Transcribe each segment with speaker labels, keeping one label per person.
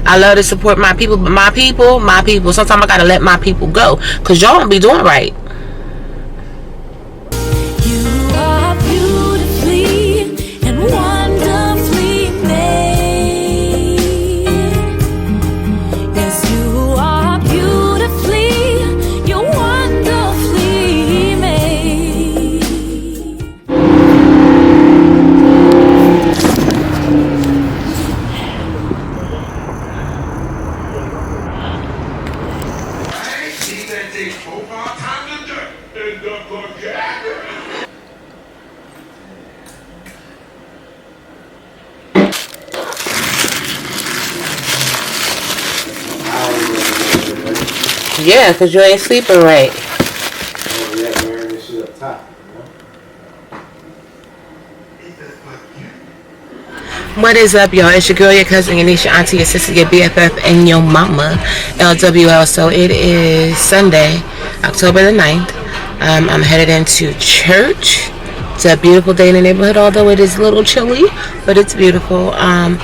Speaker 1: I love to support my people, but my people, sometimes I gotta let my people go, because y'all don't be doing right. Yeah, because you ain't sleeping right. What is up, y'all? It's your girl, your cousin, your niece, your auntie, your sister, your BFF, and your mama, LWL. So it is Sunday, October the 9th. I'm headed into church. It's a beautiful day in the neighborhood, although it is a little chilly, but it's beautiful. I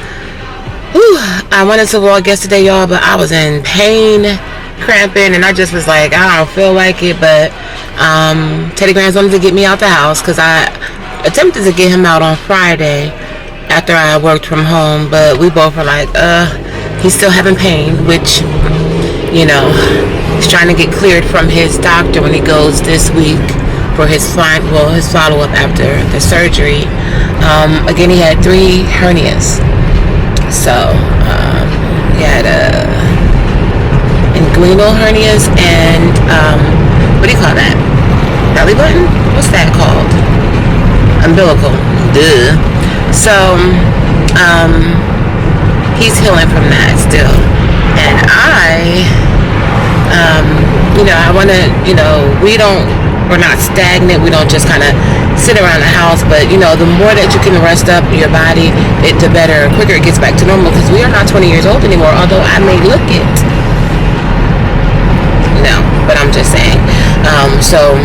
Speaker 1: wanted to vlog yesterday, y'all, but I was in pain, cramping, and I just was like, I don't feel like it. But Teddy Grams wanted to get me out the house, because I attempted to get him out on Friday after I worked from home, but we both were like, he's still having pain, which, you know, he's trying to get cleared from his doctor when he goes this week for his follow-up after the surgery. Again, he had 3 hernias. So he had inguinal hernias and what do you call that? Belly button? What's that called? Umbilical. Duh. So he's healing from that still. And I want to, we're not stagnant. We don't just kind of sit around the house, but the more that you can rest up your body, the better, quicker it gets back to normal, because we are not 20 years old anymore, although I may look it. No, but I'm just saying. So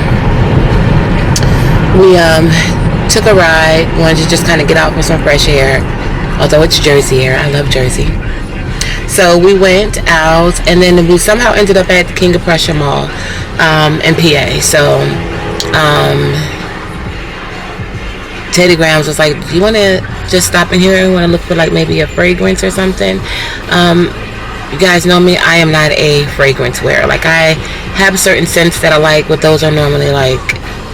Speaker 1: we took a ride, wanted to just kind of get out for some fresh air, although it's Jersey air. I love Jersey. So we went out, and then we somehow ended up at the King of Prussia Mall in PA. So Teddy Grams was like, do you want to just stop in here and want to look for like maybe a fragrance or something? You guys know me, I am not a fragrance wearer. Like, I have certain scents that I like, but those are normally like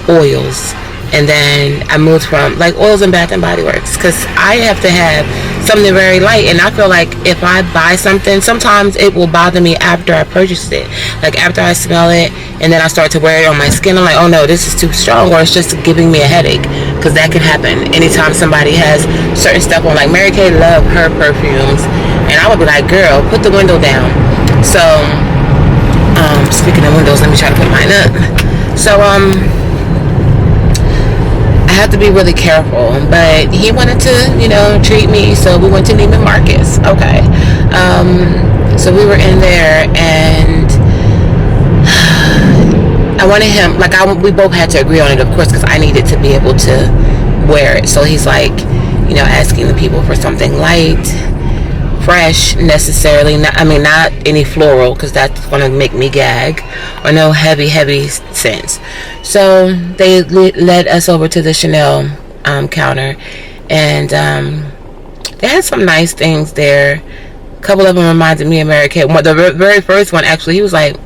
Speaker 1: oils. And then I moved from like oils and Bath and Body Works, because I have to have something very light, and I feel like if I buy something, sometimes it will bother me after I purchased it. Like after I smell it and then I start to wear it on my skin, I'm like, oh no, this is too strong, or it's just giving me a headache, because that can happen anytime somebody has certain stuff on. Like Mary Kay loved her perfumes, and I would be like, girl, put the window down. So speaking of windows, let me try to put mine up. So I have to be really careful, but he wanted to, treat me, so we went to Neiman Marcus. Okay. So we were in there, and I wanted him, like, we both had to agree on it, of course, because I needed to be able to wear it. So he's like, asking the people for something light, fresh, necessarily, not any floral, because that's going to make me gag, or no heavy scents. So they led us over to the Chanel counter, and they had some nice things there. A couple of them reminded me of Mary Kay. The very first one, actually, he was like,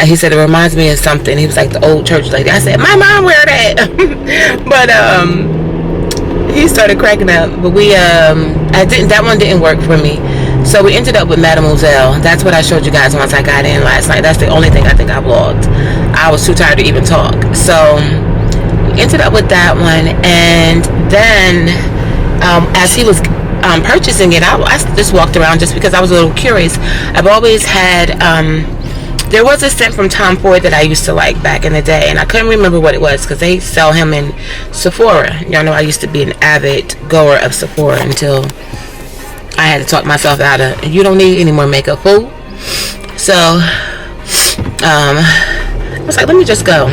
Speaker 1: he said it reminds me of something. He was like, the old church lady. I said, my mom wear that. But he started cracking up. But that one didn't work for me. So we ended up with Mademoiselle. That's what I showed you guys once I got in last night. That's the only thing I think I vlogged. I was too tired to even talk. So we ended up with that one. And then as he was purchasing it, I just walked around just because I was a little curious. I've always had there was a scent from Tom Ford that I used to like back in the day, and I couldn't remember what it was, because they sell him in Sephora. Y'all know I used to be an avid goer of Sephora until I had to talk myself out of, you don't need any more makeup, fool. So I was like, let me just go.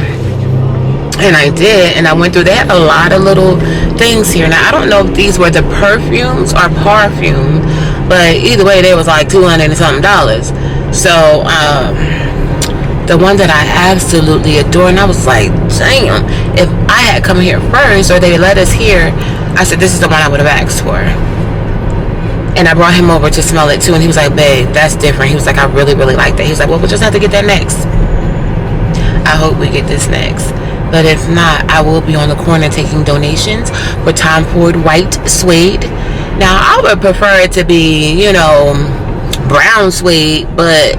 Speaker 1: And I did, and I went through. They had a lot of little things here. Now, I don't know if these were the perfumes or parfum, But either way, they was like $200 and something. So the one that I absolutely adore, and I was like, damn, if I had come here first, or they let us here, I said, this is the one I would have asked for. And I brought him over to smell it too, and he was like, babe, that's different. He was like, I really, really like that. He was like, well, we'll just have to get that next. I hope we get this next. But if not, I will be on the corner taking donations for Tom Ford white suede. Now, I would prefer it to be, you know, brown suede, but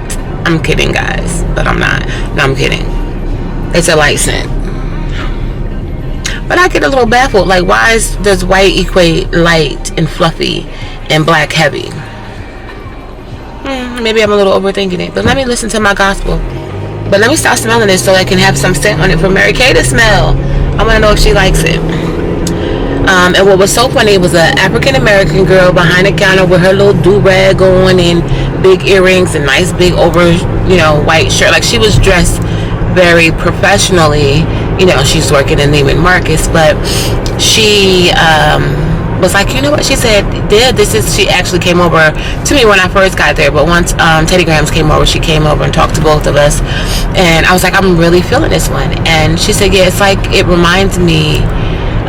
Speaker 1: I'm kidding, guys. But I'm not. No, I'm kidding. It's a light scent. But I get a little baffled. Like, why does white equate light and fluffy and black heavy? Maybe I'm a little overthinking it. But let me listen to my gospel. But let me start smelling this so I can have some scent on it for Mary Kay to smell. I want to know if she likes it. And what was so funny, it was an African-American girl behind the counter with her little do-rag on and big earrings and nice big over, you know, white shirt. Like, she was dressed very professionally. You know, she's working in Neiman Marcus, but she was like, you know what, she said, she actually came over to me when I first got there, but once Teddy Grahams came over, she came over and talked to both of us, and I was like, I'm really feeling this one. And she said, yeah, it's like, it reminds me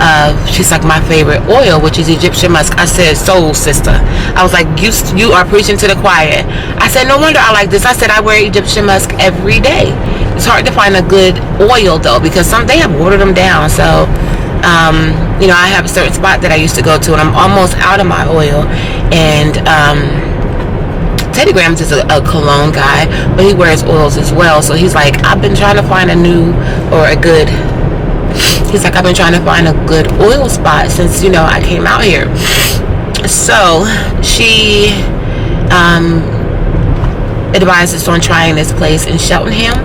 Speaker 1: of, she's like, my favorite oil, which is Egyptian musk. I said, soul sister. I was like, you are preaching to the choir. I said, no wonder I like this. I said, I wear Egyptian musk every day. It's hard to find a good oil though, because they have watered them down. So you know, I have a certain spot that I used to go to, and I'm almost out of my oil. And Teddy Grahams is a cologne guy, but he wears oils as well. So he's like, I've been trying to find a good oil spot since, you know, I came out here. So she advises on trying this place in Cheltenham,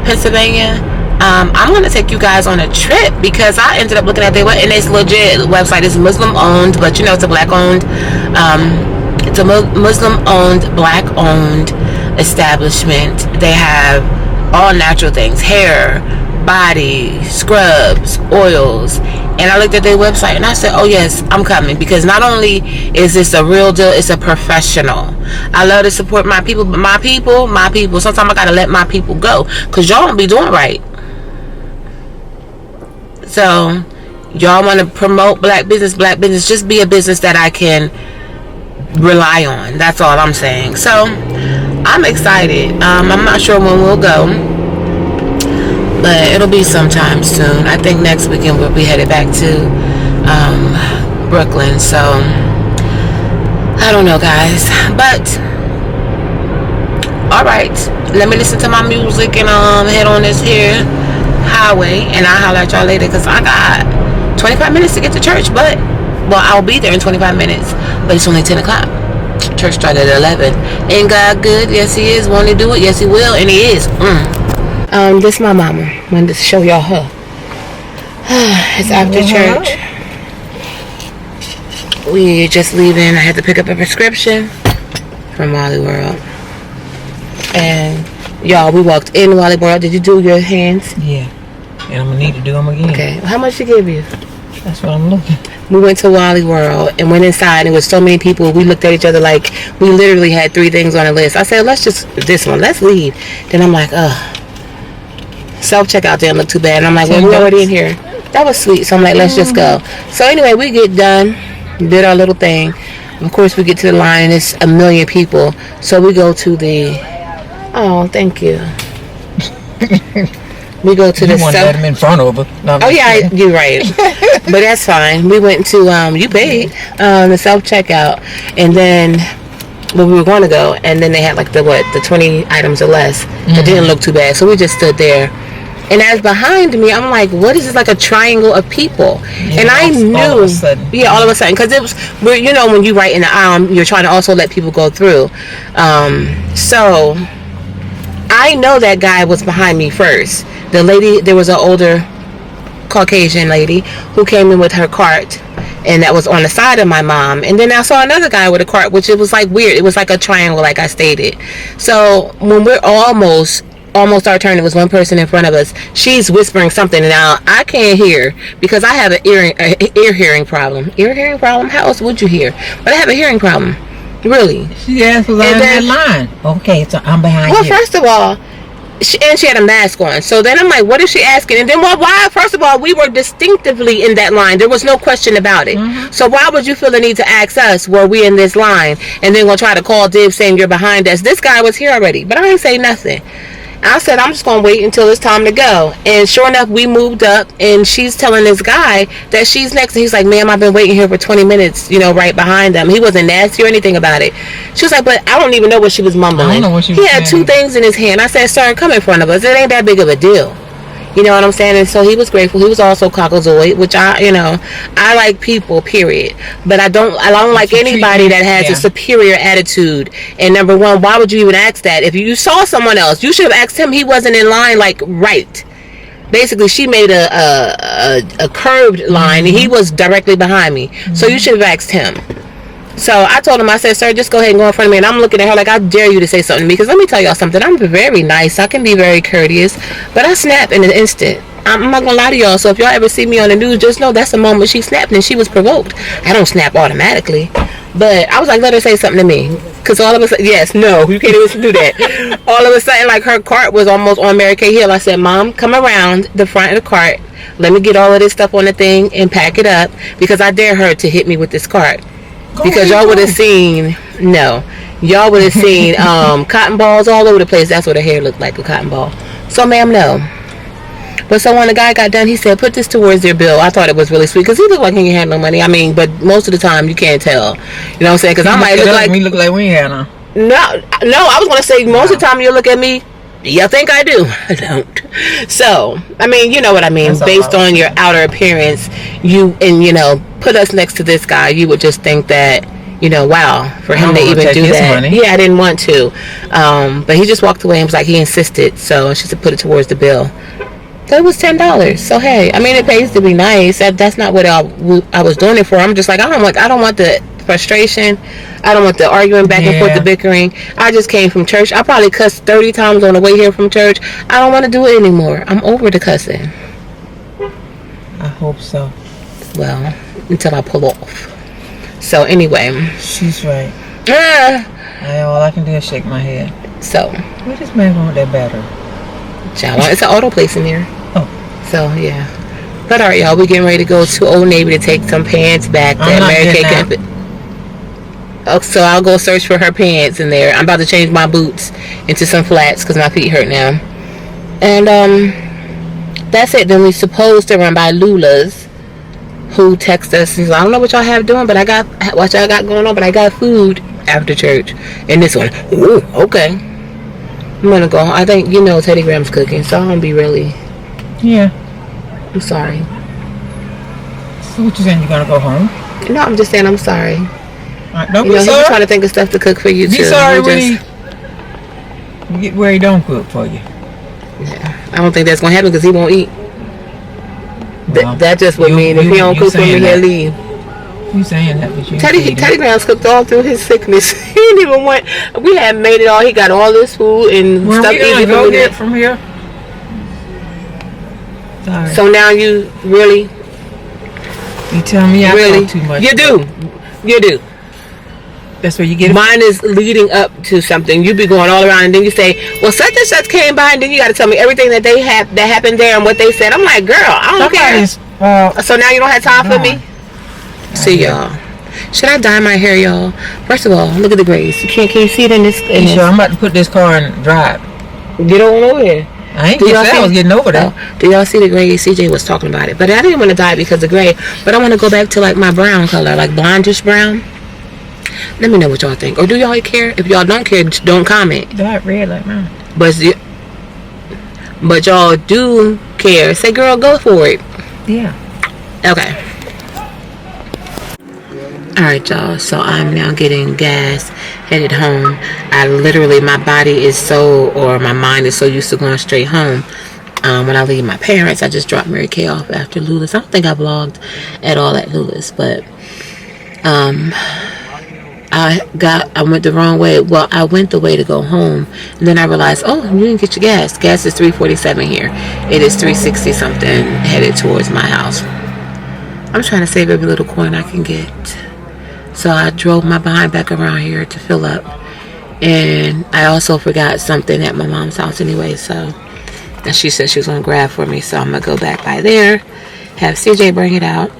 Speaker 1: Pennsylvania. I'm going to take you guys on a trip because I ended up looking at their website, and it's legit website. It's Muslim owned, but you know, it's a black owned, it's a Muslim owned, black owned establishment. They have all natural things, hair, body, scrubs, oils. And I looked at their website and I said, oh yes, I'm coming, because not only is this a real deal, it's a professional. I love to support my people, but my people, sometimes I gotta let my people go, because y'all don't be doing right. So y'all want to promote black business, just be a business that I can rely on. That's all I'm saying. So I'm excited. I'm not sure when we'll go, but it'll be sometime soon. I think next weekend we'll be headed back to Brooklyn. So I don't know, guys, but all right, let me listen to my music and head on this here highway, and I'll holler at y'all later, because I got 25 minutes to get to church. But I'll be there in 25 minutes, but it's only 10 o'clock. Church started at 11. Ain't God good? Yes, he is. Won't he do it? Yes, he will, and he is. This is my mama. Wanted to show y'all her. It's after church. We're just leaving. I had to pick up a prescription from Wally World. And y'all, we walked in Wally World. Did you do your hands? Yeah. And I'm going to need to do them again. Okay. How much she give you? That's what I'm looking. We went to Wally World and went inside, and it was so many people. We looked at each other like we literally had 3 things on the list. I said, let's leave. Then I'm like, self-checkout didn't look too bad. And I'm like, well, we're already in here. That was sweet. So I'm like, let's just go. So anyway, we get done, did our little thing. Of course, we get to the line. It's a million people. So we go to the, oh, thank you. We go to the self. Let him in front of her. No, oh yeah, you're right. But that's fine. We went to you paid the self-checkout, and then we were going to go, and then they had like the 20 items or less. It didn't look too bad, so we just stood there. And as behind me, I'm like, what is this, like a triangle of people? Yeah, and I knew, all of a sudden, because it was, you know, when you write in the aisle, you're trying to also let people go through. So I know that guy was behind me first. The lady, there was an older Caucasian lady who came in with her cart, and that was on the side of my mom. And then I saw another guy with a cart, which it was like weird. It was like a triangle, like I stated. So when we're almost our turn, it was one person in front of us. She's whispering something, and now I can't hear because I have an ear hearing problem. Ear hearing problem? How else would you hear? But I have a hearing problem. Really.
Speaker 2: She asked was in that line. Okay, so I'm behind you.
Speaker 1: Well, first of all, she had a mask on. So then I'm like, what is she asking? And then why? First of all, we were distinctively in that line. There was no question about it. So why would you feel the need to ask us, were we in this line? And then we'll try to call dibs saying you're behind us. This guy was here already. But I ain't say nothing. I said, I'm just going to wait until it's time to go. And sure enough, we moved up, and she's telling this guy that she's next. And he's like, ma'am, I've been waiting here for 20 minutes, right behind them. He wasn't nasty or anything about it. She was like, but I don't even know what she was mumbling.
Speaker 2: I don't know what she was saying.
Speaker 1: He had two things in his hand. I said, sir, come in front of us. It ain't that big of a deal. You know what I'm saying? And so he was grateful. He was also cockazoid, which I like people, period. But I don't like anybody that has a superior attitude. And number one, why would you even ask that? If you saw someone else, you should have asked him. He wasn't in line, right. Basically, she made a curved line, and he was directly behind me. So you should have asked him. So I told him, I said, sir, just go ahead and go in front of me. And I'm looking at her like, I dare you to say something to me. Because let me tell y'all something. I'm very nice. I can be very courteous. But I snap in an instant. I'm not going to lie to y'all. So if y'all ever see me on the news, just know that's the moment she snapped and she was provoked. I don't snap automatically. But I was like, let her say something to me. Because all of a sudden, you can't even do that. All of a sudden, like, her cart was almost on Mary Kay Hill. I said, Mom, come around the front of the cart. Let me get all of this stuff on the thing and pack it up. Because I dare her to hit me with this cart. Because y'all would have seen cotton balls all over the place. That's what her hair looked like, a cotton ball. So, ma'am, no. But so when the guy got done, he said, put this towards their bill. I thought it was really sweet because he looked like he had no money. I mean, but most of the time you can't tell. You know what I'm saying? Because I might look like
Speaker 2: we look like we had none.
Speaker 1: No, I was going to say most of the time you look at me, you think I do. I don't. So, I mean, you know what I mean. That's based on your outer appearance, put us next to this guy, you would just think that, wow, for him to even do that. Money. Yeah, I didn't want to. But he just walked away and was like, he insisted. So she said, put it towards the bill. That was $10. So, hey, I mean, it pays to be nice. That's not what I was doing it for. I'm just like, I don't want the frustration. I don't want the arguing back and forth, the bickering. I just came from church. I probably cussed 30 times on the way here from church. I don't want to do it anymore. I'm over the cussing.
Speaker 2: I hope so.
Speaker 1: Well, until I pull off. So, anyway.
Speaker 2: She's right. All I can do is shake my head.
Speaker 1: So.
Speaker 2: Where does man want that battery?
Speaker 1: It's an auto place in there.
Speaker 2: Oh.
Speaker 1: So, yeah. But alright, y'all, we're getting ready to go to Old Navy to take some pants back that Mary Kay can fit. Oh, so I'll go search for her pants in there. I'm about to change my boots into some flats because my feet hurt now. And that's it. Then we're supposed to run by Lula's, who texted us. He's like, I don't know what y'all have doing, but I got what y'all got going on, but I got food after church. And this one, ooh, okay. I'm gonna go. I think Teddy Graham's cooking, so I'm gonna be really.
Speaker 2: Yeah.
Speaker 1: I'm sorry.
Speaker 2: So what you saying? You gonna go home?
Speaker 1: No, I'm just saying I'm sorry.
Speaker 2: Right, don't be sorry.
Speaker 1: He's trying to think of stuff to cook for you too.
Speaker 2: Be sorry when you get where he don't cook for you.
Speaker 1: Yeah, I don't think that's gonna happen because he won't eat.
Speaker 2: Well,
Speaker 1: that just would mean if he don't cook for me, he'll leave.
Speaker 2: You saying that? But
Speaker 1: Teddy Graham's cooked all through his sickness. He didn't even want. We had made it all. He got all this food and stuff easy
Speaker 2: for me. From here. Sorry.
Speaker 1: So now you really.
Speaker 2: You tell me I talk too much.
Speaker 1: You do.
Speaker 2: That's where you get it.
Speaker 1: Mine is leading up to something. You be going all around and then you say, well, such and such came by, and then you got to tell me everything that happened there and what they said. I'm like, girl, I don't care. So now you don't have time for me? See, y'all. Should I dye my hair, y'all? First of all, look at the grays. Can you see it in this?
Speaker 2: Sure, I'm about to put this car in drive.
Speaker 1: Get on over here.
Speaker 2: I ain't gonna say I was getting over that.
Speaker 1: Do y'all see the gray? CJ was talking about it. But I didn't want to dye it because of gray. But I want to go back to like my brown color, like blondish brown. Let me know what y'all think. Or do y'all care? If y'all don't care, don't comment.
Speaker 2: Dye it red like mine.
Speaker 1: But y'all do care. Say, girl, go for it.
Speaker 2: Yeah.
Speaker 1: Okay. Alright, y'all. So I'm now getting gas, headed home. My body is my mind is so used to going straight home. When I leave my parents, I just dropped Mary Kay off after Lula's. I don't think I vlogged at all at Lula's, but I went the wrong way. Well, I went the way to go home, and then I realized, oh, you didn't get your gas. Gas is $3.47 here. It is $3.60 something headed towards my house. I'm trying to save every little coin I can get. So I drove my behind back around here to fill up. And I also forgot something at my mom's house anyway, so. And she said she was going to grab for me, so I'm going to go back by there, have CJ bring it out.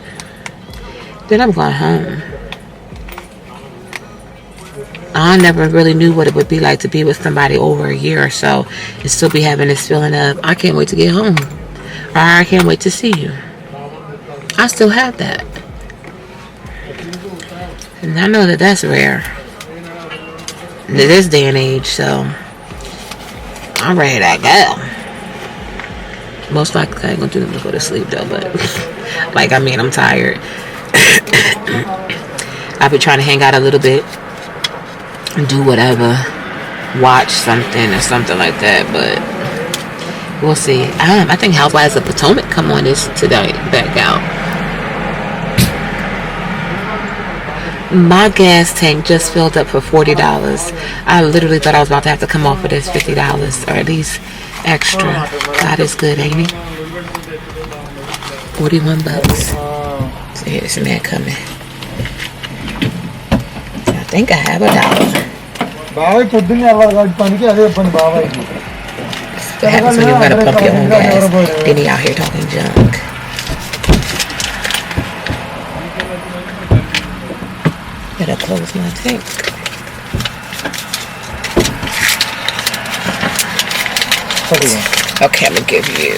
Speaker 1: Then I'm going home. I never really knew what it would be like to be with somebody over a year or so and still be having this feeling of, I can't wait to get home. Or I can't wait to see you. I still have that. And I know that that's rare in this day and age, so I'm ready to go. Most likely I ain't gonna do them to go to sleep though, but like, I mean, I'm tired. I've been trying to hang out a little bit and do whatever, watch something or something like that, but we'll see. I think Housewives of Potomac come on this today, back out. My gas tank just filled up for $40. I literally thought I was about to have to come off of this $50 or at least extra. God is good, ain't he? 41 bucks. So here's some man coming. So I think I have $1. What happens when you gotta pump your own gas? Then he out here talking junk. Better close my tank. Okay, I'm gonna give you.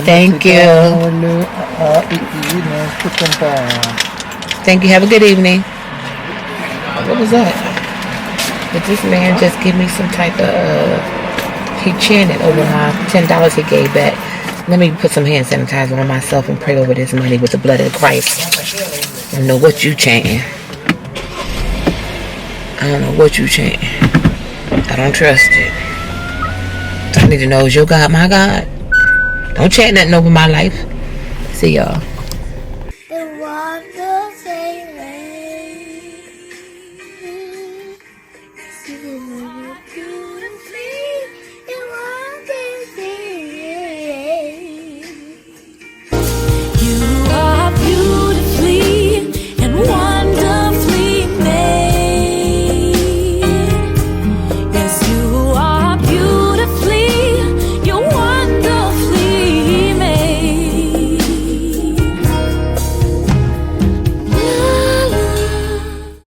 Speaker 1: Thank you. Thank you. Have a good evening. What was that? Did this man just give me some type of? He chanted over my $10 he gave back. Let me put some hand sanitizer on myself and pray over this money with the blood of Christ. I don't know what you chanting. I don't know what you chanting. I don't trust it. I need to know, is your God my God? Don't chant nothing over my life. See y'all.